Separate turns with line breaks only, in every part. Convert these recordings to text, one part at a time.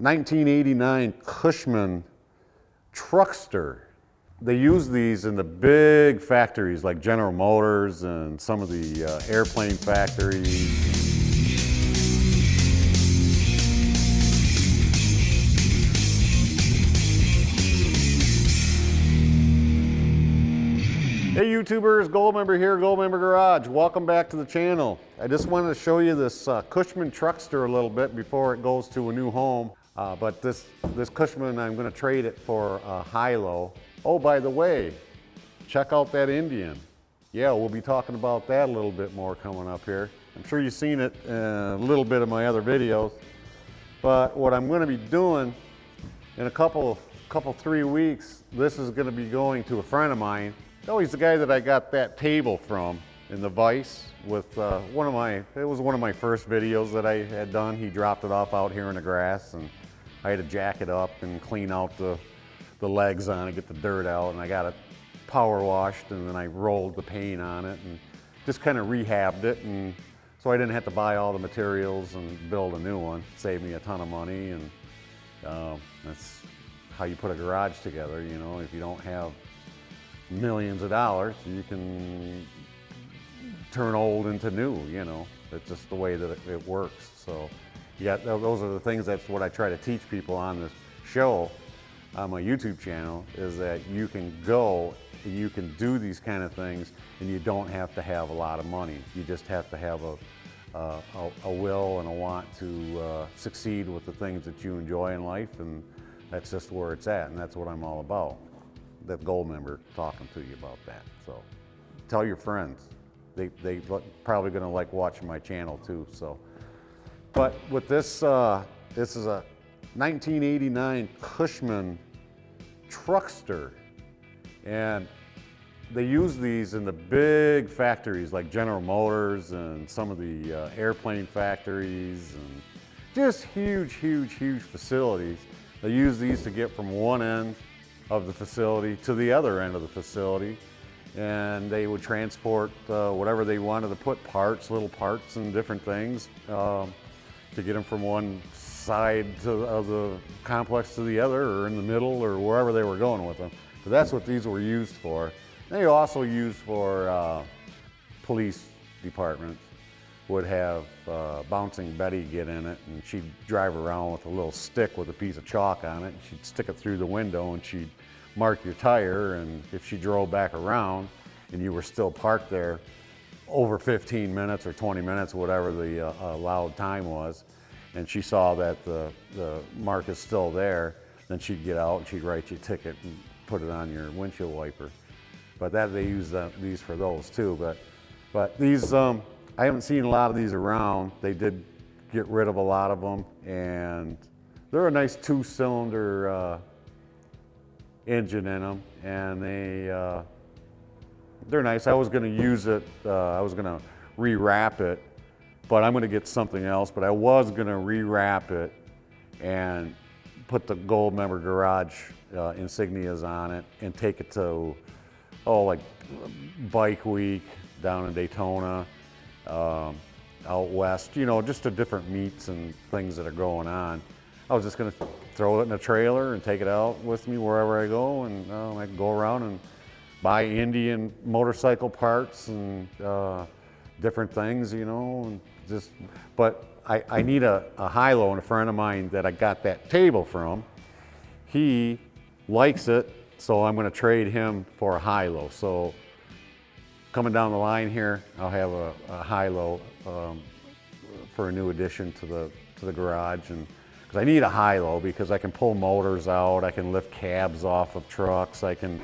1989 Cushman Truckster. They use these in the big factories like General Motors and some of the airplane factories. Hey YouTubers, Goldmember here, Goldmember Garage. Welcome back to the channel. I just wanted to show you this Cushman Truckster a little bit before it goes to a new home. But this Cushman, I'm going to trade it for a high-low. Oh, by the way, check out that Indian. Yeah, we'll be talking about that a little bit more coming up here. I'm sure you've seen it in a little bit of my other videos. But what I'm going to be doing in a couple 3 weeks, this is going to be going to a friend of mine. Oh, he's the guy that I got that table from in the Vice with it was one of my first videos that I had done. He dropped it off out here in the grass and I had to jack it up and clean out the legs on it, get the dirt out, and I got it power washed and then I rolled the paint on it and just kind of rehabbed it, and so I didn't have to buy all the materials and build a new one. It saved me a ton of money, and that's how you put a garage together. You know, if you don't have millions of dollars, you can turn old into new. You know, it's just the way that it works. So yeah, those are the things. That's what I try to teach people on this show, on my YouTube channel, is that you can go, you can do these kind of things, and you don't have to have a lot of money. You just have to have a will and a want to succeed with the things that you enjoy in life, and that's just where it's at, and that's what I'm all about. That Goldmember talking to you about that. So tell your friends. They probably gonna like watching my channel too. So, but with this, this is a 1989 Cushman Truckster, and they use these in the big factories like General Motors and some of the airplane factories, and just huge facilities. They use these to get from one end of the facility to the other end of the facility, and they would transport whatever they wanted to put, little parts and different things, to get them from one side of the complex to the other, or in the middle, or wherever they were going with them. But that's what these were used for. They also used for police departments. Would have Bouncing Betty get in it, and she'd drive around with a little stick with a piece of chalk on it, and she'd stick it through the window, and she'd mark your tire, and if she drove back around and you were still parked there over 15 minutes or 20 minutes, whatever the allowed time was, and she saw that the mark is still there, then she'd get out and she'd write you a ticket and put it on your windshield wiper. But that they use these for those too. But these, I haven't seen a lot of these around. They did get rid of a lot of them, and they're a nice 2-cylinder engine in them, and they're nice. I was going to use it, I was going to rewrap it, but I'm going to get something else. But I was going to rewrap it and put the Goldmember Garage insignias on it and take it to, like Bike Week down in Daytona, out west, you know, just the different meets and things that are going on. I was just going to throw it in a trailer and take it out with me wherever I go, and I can go around and buy Indian motorcycle parts and different things, you know, and just. But I need a high-low, and a friend of mine that I got that table from, he likes it, so I'm going to trade him for a high-low. So coming down the line here, I'll have a high-low for a new addition to the garage, and because I need a high-low because I can pull motors out, I can lift cabs off of trucks, I can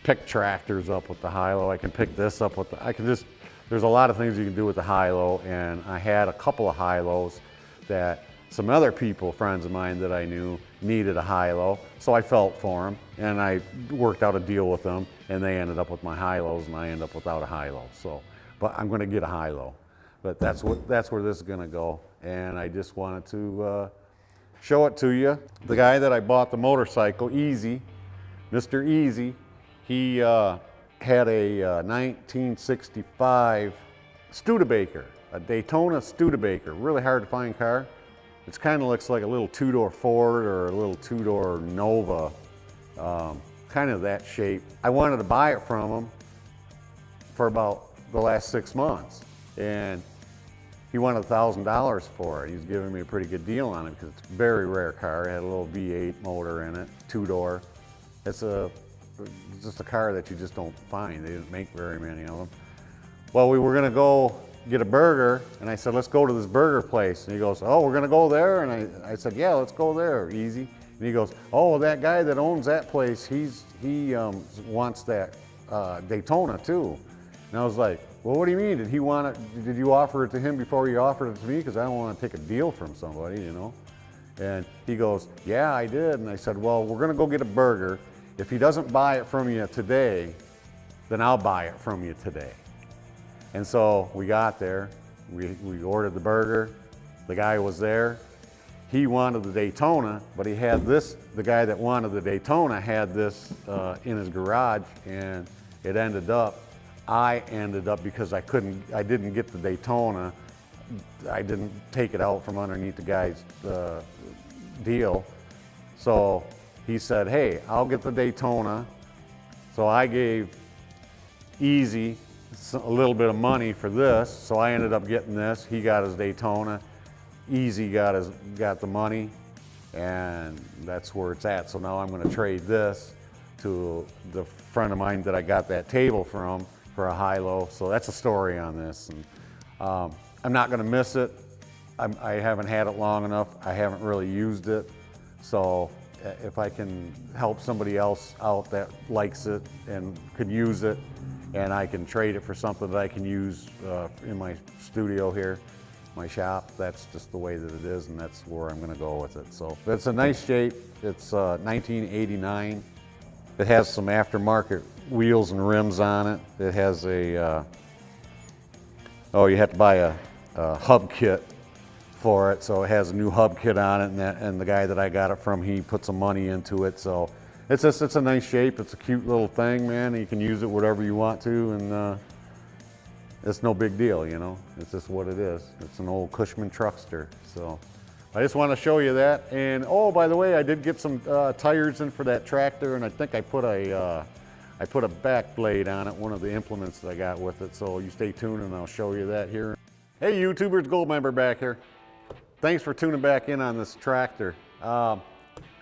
pick tractors up with the high-low, I can pick this up with there's a lot of things you can do with the high-low, and I had a couple of high-lows that some other people, friends of mine that I knew, needed a high-low, so I felt for them, and I worked out a deal with them, and they ended up with my high-lows, and I ended up without a high-low. So, but I'm going to get a high-low. But that's where this is going to go, and I just wanted to show it to you. The guy that I bought the motorcycle, Easy, Mr. Easy, he had a 1965 Studebaker, a Daytona Studebaker, really hard to find car. It kind of looks like a little two-door Ford or a little two-door Nova, kind of that shape. I wanted to buy it from him for about the last 6 months, and he wanted $1,000 for it. He's giving me a pretty good deal on it because it's a very rare car. It had a little V8 motor in it, two-door. It's just a car that you just don't find. They didn't make very many of them. Well, we were gonna go get a burger, and I said, let's go to this burger place. And he goes, oh, we're gonna go there? And I said, yeah, let's go there, easy. And he goes, oh, that guy that owns that place, he wants that Daytona too. And I was like, well, what do you mean? Did you offer it to him before you offered it to me? Because I don't want to take a deal from somebody, you know? And he goes, yeah, I did. And I said, well, we're gonna go get a burger. If he doesn't buy it from you today, then I'll buy it from you today. And so we got there, we ordered the burger, the guy was there. He wanted the Daytona, but he had this, the guy that wanted the Daytona had this in his garage, and it ended up, because I didn't get the Daytona, I didn't take it out from underneath the guy's deal. So he said, hey, I'll get the Daytona. So I gave Easy a little bit of money for this, so I ended up getting this. He got his Daytona. Easy got the money, and that's where it's at. So now I'm going to trade this to the friend of mine that I got that table from for a high-low. So that's a story on this. And I'm not going to miss it. I haven't had it long enough. I haven't really used it. So if I can help somebody else out that likes it and could use it, and I can trade it for something that I can use in my studio here, my shop, that's just the way that it is, and that's where I'm gonna go with it. So it's a nice shape. It's 1989. It has some aftermarket wheels and rims on it. It has a, you have to buy a hub kit for it, so it has a new hub kit on it, and the guy that I got it from, he put some money into it. So it's a nice shape. It's a cute little thing, man. You can use it whatever you want to, and it's no big deal, you know. It's just what it is. It's an old Cushman Truckster. So I just want to show you that. And oh, by the way, I did get some tires in for that tractor, and I think I put a back blade on it, one of the implements that I got with it. So you stay tuned, and I'll show you that here. Hey YouTubers, Gold Member back here. Thanks for tuning back in on this tractor.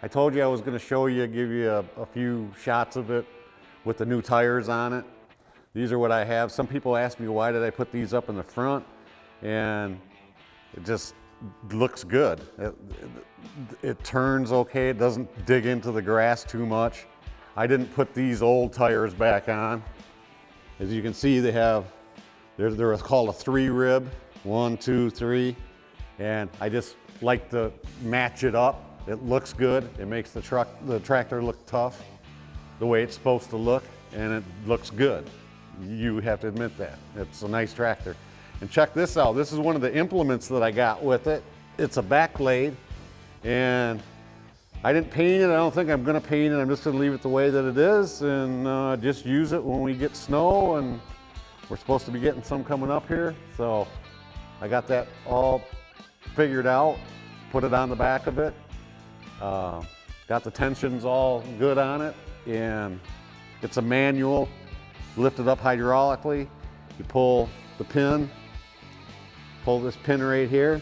I told you I was going to show you, give you a few shots of it with the new tires on it. These are what I have. Some people ask me, why did I put these up in the front? And it just looks good. It turns okay. It doesn't dig into the grass too much. I didn't put these old tires back on. As you can see, they're called a 3-rib, 1, 2, 3. And I just like to match it up. It looks good. It makes the tractor look tough, the way it's supposed to look, and it looks good. You have to admit that. It's a nice tractor. And check this out. This is one of the implements that I got with it. It's a back blade, and I didn't paint it. I don't think I'm gonna paint it. I'm just gonna leave it the way that it is, and just use it when we get snow, and we're supposed to be getting some coming up here. So I got that all figured out, put it on the back of it. Got the tensions all good on it, and it's a manual, lifted up hydraulically. You pull the pin, pull this pin right here,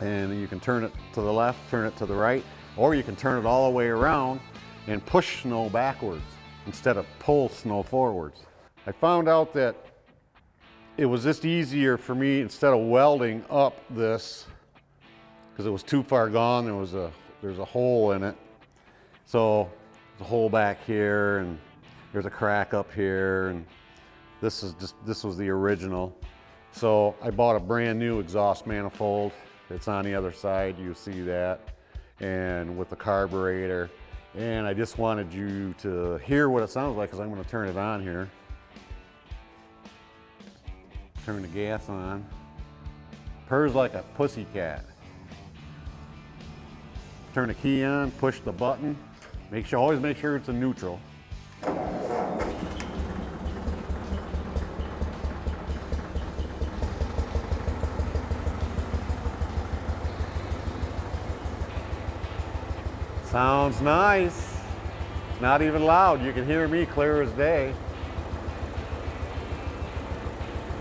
and you can turn it to the left, turn it to the right, or you can turn it all the way around and push snow backwards instead of pull snow forwards. I found out that it was just easier for me, instead of welding up this, because it was too far gone, there's a hole in it. So there's a hole back here, and there's a crack up here, and this was the original. So I bought a brand new exhaust manifold. It's on the other side, you see that, and with the carburetor. And I just wanted you to hear what it sounds like, because I'm going to turn it on here. Turn the gas on. Purrs like a pussycat. Turn the key on, push the button. Always make sure it's in neutral. Sounds nice. Not even loud. You can hear me clear as day.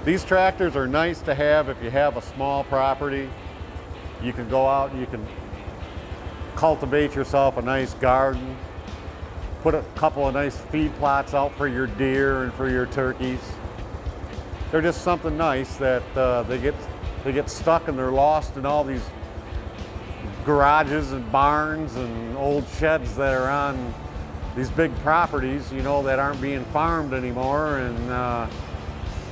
These tractors are nice to have if you have a small property. You can go out and you can cultivate yourself a nice garden. Put a couple of nice feed plots out for your deer and for your turkeys. They're just something nice that they get stuck and they're lost in all these garages and barns and old sheds that are on these big properties, you know, that aren't being farmed anymore, and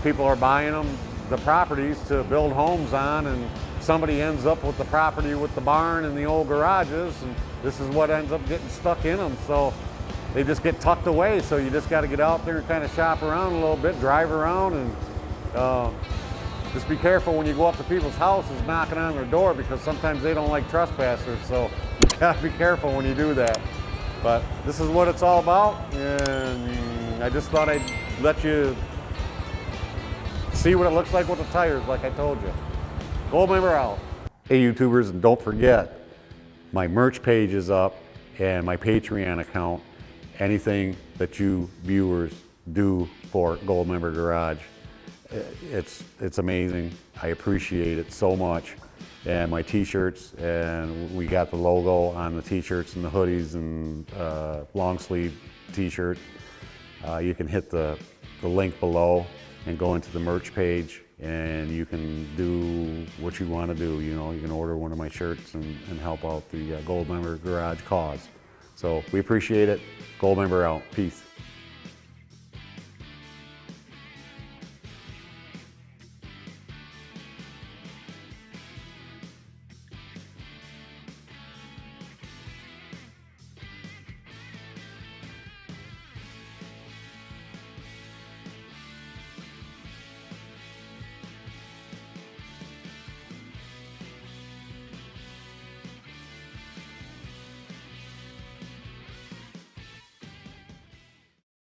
people are buying them, the properties, to build homes on, and somebody ends up with the property with the barn and the old garages, and this is what ends up getting stuck in them. So they just get tucked away. So you just got to get out there and kind of shop around a little bit, drive around, and just be careful when you go up to people's houses knocking on their door, because sometimes they don't like trespassers. So you got to be careful when you do that. But this is what it's all about, and I just thought I'd let you see what it looks like with the tires, like I told you. Goldmember out. Hey YouTubers, and don't forget, my merch page is up and my Patreon account. Anything that you viewers do for Goldmember Garage, it's amazing. I appreciate it so much. And my t-shirts, and we got the logo on the t-shirts and the hoodies and long sleeve t-shirt. You can hit the link below and go into the merch page, and you can do what you want to do. You know, you can order one of my shirts and help out the Goldmember Garage cause. So we appreciate it. Goldmember out. Peace.